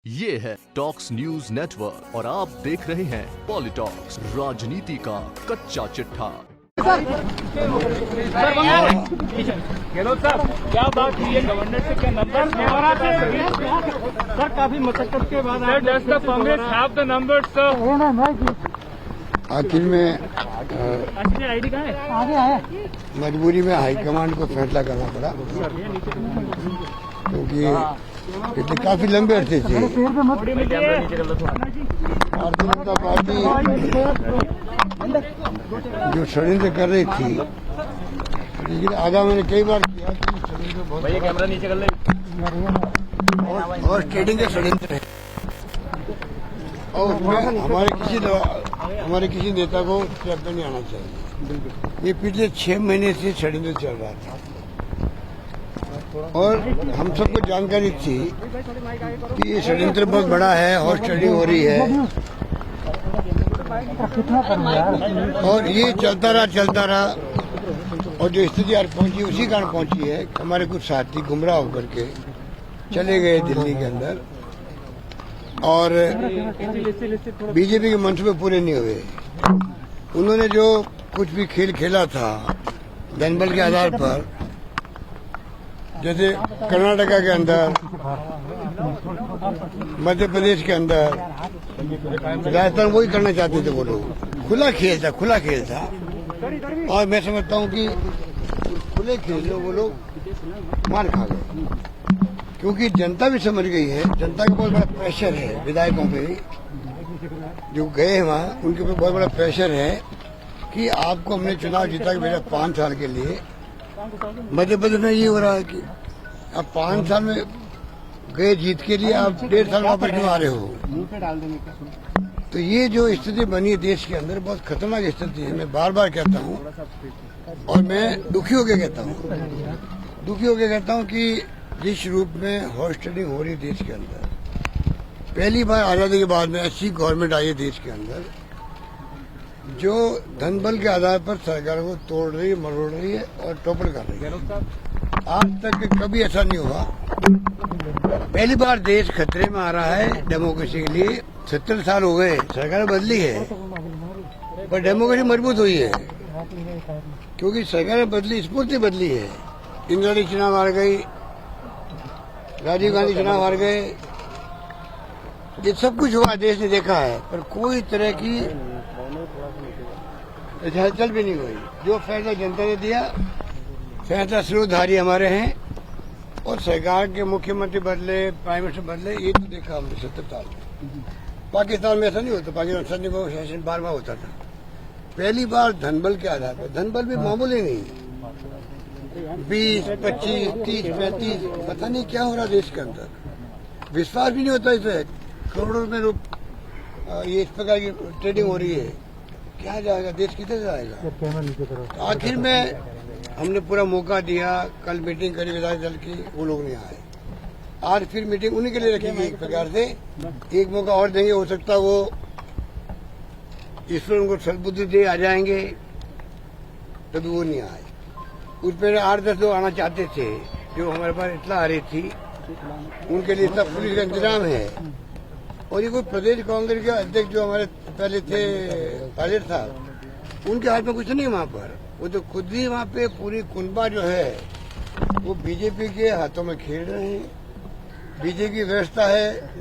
ये है talks news network और आप देख रहे हैं पॉलिटॉक्स, राजनीति का कच्चा चिट्ठा। गहलोत साहब, क्या बात हुई है गवर्नर से? क्या नंबर सर? काफी मशक्कत के बाद Congress have the number sir. आखिर में आईडी कहाँ है? आगे आया। मजबूरी में हाईकमांड को फैसला करना पड़ा, क्योंकि इतने काफी लंबे अरसे से भारतीय जनता पार्टी जो षड्यंत्र कर रही थी, लेकिन आगा मैंने कई बार किया कि षड्यंत्र कैमरा नीचे कर ले और ट्रेडिंग का षड्यंत्र है, और उसमें हमारे किसी नेता को ट्रैप में नहीं आना चाहिए। ये पिछले 6 महीने से षड्यंत्र चल रहा था और हम सबको जानकारी थी कि ये षड्यंत्र बहुत बड़ा है, हॉर्स ट्रेडिंग हो रही है, और ये चलता रहा और जो स्थिति आज पहुंची उसी कारण पहुंची है। हमारे कुछ साथी गुमराह होकर के चले गए दिल्ली के अंदर और बीजेपी के मंसूबे पूरे नहीं हुए। उन्होंने जो कुछ भी खेल खेला था जनबल के आधार पर, जैसे कर्नाटका के अंदर, मध्य प्रदेश के अंदर, राजस्थान, वही करना चाहते थे वो लोग। खुला खेल था और मैं समझता हूँ कि खुले खेल में वो लोग मार खा गए, क्योंकि जनता भी समझ गई है। जनता का बहुत बड़ा प्रेशर है विधायकों पे, जो गए हैं वहाँ, उनके ऊपर बहुत बड़ा प्रेशर है कि आपको हमने चुनाव जीता के भेजा 5 साल के लिए। मध्य प्रदेश में ये हो रहा है कि अब 5 साल में गए जीत के लिए आप 1.5 साल वापस क्यों आ रहे हो? तो ये जो स्थिति बनी है देश के अंदर, बहुत खतरनाक स्थिति है। मैं बार बार कहता हूँ और मैं दुखी होकर कहता हूँ कि जिस रूप में हॉर्स ट्रेडिंग हो रही है देश के अंदर, पहली बार आजादी के बाद में ऐसी गवर्नमेंट आई है देश के अंदर जो धन बल के आधार पर सरकार को तोड़ रही है, मरोड़ रही है और टोपड़ कर रही है। आज तक कभी ऐसा नहीं हुआ। पहली बार देश खतरे में आ रहा है डेमोक्रेसी के लिए। 70 साल हो गए, सरकार बदली है पर डेमोक्रेसी मजबूत हुई है, क्योंकि सरकार बदली, स्फूर्ति बदली है। इंदिरा गांधी चुनाव हार गई, राजीव गांधी चुनाव हार गए, ये सब कुछ हुआ, देश ने देखा है, पर कोई तरह की हलचल भी नहीं हुई। जो फैसला जनता ने दिया, फैसला सूत्रधारी हमारे हैं, और सरकार के मुख्यमंत्री बदले, प्राइम मिनिस्टर बदले, ये तो देखा हमने 70 साल में। पाकिस्तान में ऐसा नहीं होता, पाकिस्तान सैनिक को शासन बार होता था। पहली बार धनबल के आधार पर, धनबल भी मामूली नहीं, 20, 25, 30, 35, पता नहीं क्या हो रहा देश के अंदर। विश्वास भी नहीं होता इसे, करोड़ों में ये इस प्रकार की ट्रेडिंग हो रही है। क्या जाएगा देश, किधर जाएगा? आखिर में हमने पूरा मौका दिया, कल मीटिंग करी विधायक दल की, वो लोग नहीं आए। आज फिर मीटिंग उन्हीं के लिए रखेंगे, एक प्रकार से एक मौका और देंगे। हो सकता है वो ईश्वर उनको सद्बुद्धि दे आ जाएंगे, तभी वो नहीं आए। उस पर 8-10 लोग आना चाहते थे, जो हमारे पास इतना आ रही थी, उनके लिए सब पुलिस का इंतजाम है। और ये कोई प्रदेश कांग्रेस के अध्यक्ष जो हमारे पहले थे पायलट साहब, उनके हाथ में कुछ नहीं वहाँ पर। वो तो खुद ही वहाँ पे पूरी कुनबा जो है वो बीजेपी के हाथों में खेल रहे हैं। बीजेपी की व्यवस्था है,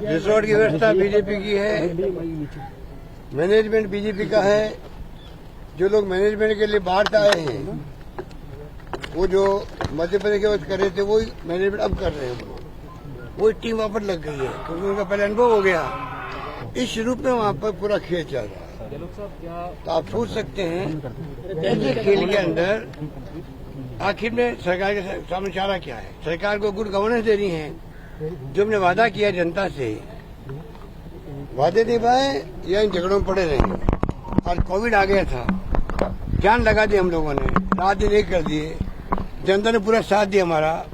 रिसोर्ट की व्यवस्था बीजेपी की है, मैनेजमेंट बीजेपी का है। जो लोग मैनेजमेंट के लिए बाहर से आए हैं, वो जो मध्य प्रदेश के वक्त कर रहे थे, वही मैनेजमेंट अब कर रहे हैं। वही टीम वापस लग गई है, क्योंकि उनका पहले अनुभव हो गया। इस रूप में वहाँ पर पूरा खेल चल रहा है। तो आप सोच सकते हैं ऐसे खेल के अंदर आखिर में सरकार के सामने चारा क्या है? सरकार को गुड गवर्नेंस देनी है। जो हमने वादा किया जनता से, वादे दे पाए या इन झगड़ों में पड़े रहे। और कोविड आ गया था, जान लगा दी हम लोगों ने, रात दिन एक कर दिए। जनता ने पूरा साथ दिया हमारा,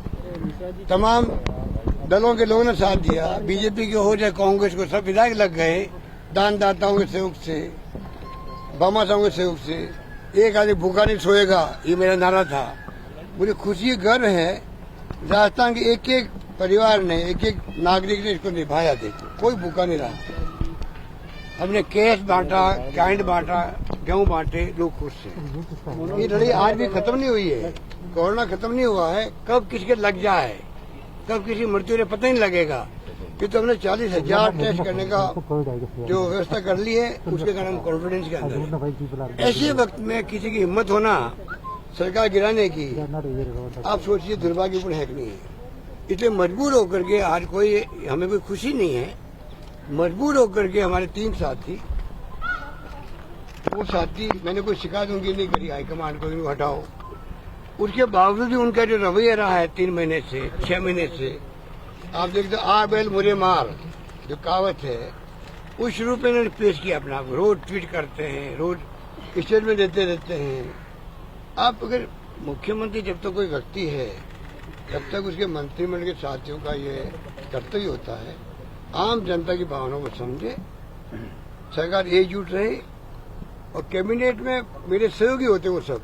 तमाम दलों के लोगों ने साथ दिया। बीजेपी के हो चाहे कांग्रेस को, सब विधायक लग गए, दानदाताओं के सहयोग से, बामासाओं के सहयोग से। एक आदमी भूखा नहीं सोएगा, ये मेरा नारा था। मुझे खुशी गर्व है राजस्थान के एक परिवार ने, एक एक नागरिक ने इसको निभाया। देखो कोई भूखा नहीं रहा। हमने कैश बांटा, कैंड बांटा, गेहूं बांटे, लोग खुश थे। ये लड़ाई आज भी खत्म नहीं हुई है। कोरोना खत्म नहीं हुआ है। कब किसके लग जाए, कब किसी मृत्यु ने पता नहीं लगेगा। कि तो हमने 40,000 टेस्ट करने का जो व्यवस्था कर ली है, उसके कारण कॉन्फिडेंस के अंदर। ऐसे वक्त में किसी की हिम्मत होना सरकार गिराने की, आप सोचिए दुर्भाग्यपूर्ण है कि नहीं है। इसलिए मजबूर होकर के आज कोई, हमें कोई खुशी नहीं है, मजबूर होकर के हमारे 3 साथी, वो साथी, मैंने कोई शिकायत उनकी नहीं करी हाईकमांड को, इनको हटाओ। उसके बावजूद भी उनका जो रवैया रहा है 3 महीने से, 6 महीने से, आप देखते आ बैल मुझे मार जो कहावत है, उस रूप में इन्होंने पेश किया अपना। रोज ट्वीट करते हैं, रोज स्टेटमेंट देते रहते हैं। आप अगर मुख्यमंत्री जब तक कोई व्यक्ति है, तब तक उसके मंत्रिमंडल के साथियों का ये कर्तव्य होता है आम जनता की भावनाओं को समझे, सरकार एकजुट रहे। और कैबिनेट में मेरे सहयोगी होते वो सब,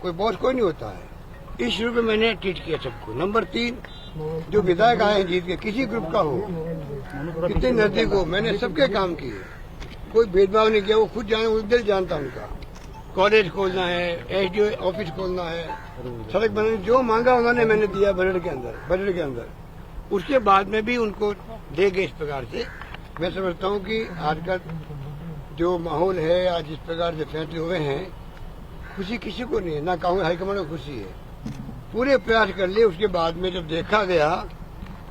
कोई बॉस कोई नहीं होता है। इस रूप में मैंने ट्वीट किया सबको। नंबर 3, जो विधायक आए जीत के, किसी ग्रुप का हो, कितने नजदीक हो, मैंने सबके काम किए, कोई भेदभाव नहीं किया। वो खुद जाने, वो दिल जानता उनका। कॉलेज खोलना है, एसडीओ ऑफिस खोलना है, सड़क बनाने, जो मांगा उन्होंने मैंने दिया बजट के अंदर। उसके बाद में भी उनको दे गए। इस प्रकार से मैं समझता हूँ कि आज का जो माहौल है, आज जिस प्रकार से फैसले हुए हैं, खुशी किसी को नहीं है, ना कांग्रेस हाईकमान को खुशी है। पूरे प्रयास कर लिए। उसके बाद में जब देखा गया,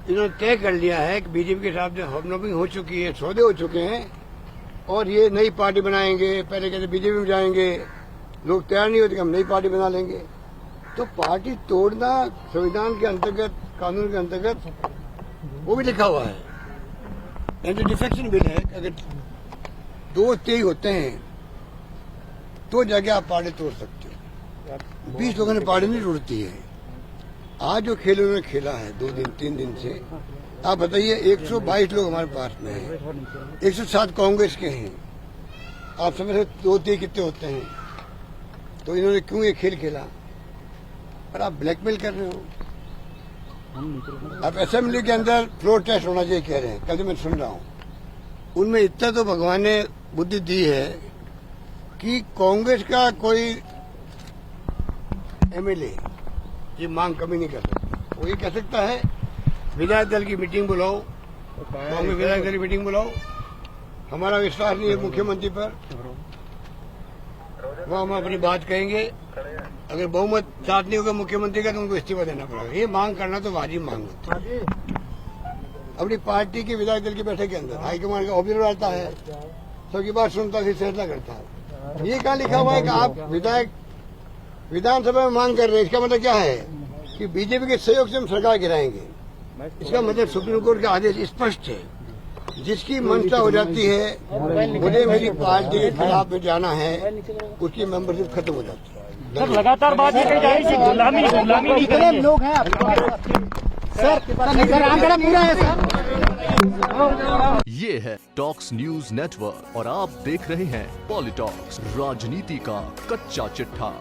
इन्होंने तय कर लिया है कि बीजेपी के साथ हॉबनॉबिंग हो चुकी है, सौदे हो चुके हैं और ये नई पार्टी बनाएंगे। पहले कहते बीजेपी में जाएंगे, लोग तैयार नहीं होते कि हम नई पार्टी बना लेंगे। तो पार्टी तोड़ना संविधान के अंतर्गत, कानून के अंतर्गत वो भी लिखा हुआ है। एंटी डिफेक्शन बिल है। अगर 2 तेज होते हैं तो जाके आप पार्टी तोड़ सकते हो। 20 लोगों ने पार्टी नहीं तोड़ती है। आज जो खेल उन्होंने खेला है 2 दिन 3 दिन से, आप बताइए 122 लोग हमारे पास में हैं, 107 कांग्रेस के हैं। आप समझ रहे 2 तेज कितने होते हैं। तो इन्होंने क्यों ये खेल खेला। पर आप ब्लैकमेल कर रहे हो। आप असेंबली के अंदर फ्लोर टेस्ट होना चाहिए कह रहे हैं, कल मैं सुन रहा हूं। उनमें इतना तो भगवान ने बुद्धि दी है कि कांग्रेस का कोई एमएलए ये मांग कभी नहीं कर सकता। वो ये कह सकता है विधायक दल की मीटिंग बुलाओ, कांग्रेस विधायक दल की मीटिंग बुलाओ, हमारा विश्वास नहीं है मुख्यमंत्री पर, वो हम अपनी बात कहेंगे। अगर बहुमत साथ नहीं होगा मुख्यमंत्री का तो उनको इस्तीफा देना पड़ेगा। ये मांग करना तो वाजिब मांग होती है। अपनी पार्टी के विधायक दल की बैठक के अंदर हाईकमान का ऑब्जर्वर आता है, सबकी बात सुनता है, फैसला करता है। ये कहाँ लिखा हुआ है कि आप विधायक विधानसभा में मांग कर रहे हैं। इसका मतलब क्या है कि बीजेपी के सहयोग से हम सरकार गिराएंगे। इसका मतलब सुप्रीम कोर्ट का आदेश स्पष्ट है। जिसकी मंशा हो जाती है मुझे मेरी पार्टी के खिलाफ में जाना है, उसकी मेंबरशिप खत्म हो जाती है। सर लगातार बात ये कही जा रही है गुलामी नहीं करेंगे। लोग हैं सर आंकड़ा पूरा है सर। ये है टॉक्स न्यूज नेटवर्क और आप देख रहे हैं पॉलिटॉक्स, राजनीति का कच्चा चिट्ठा।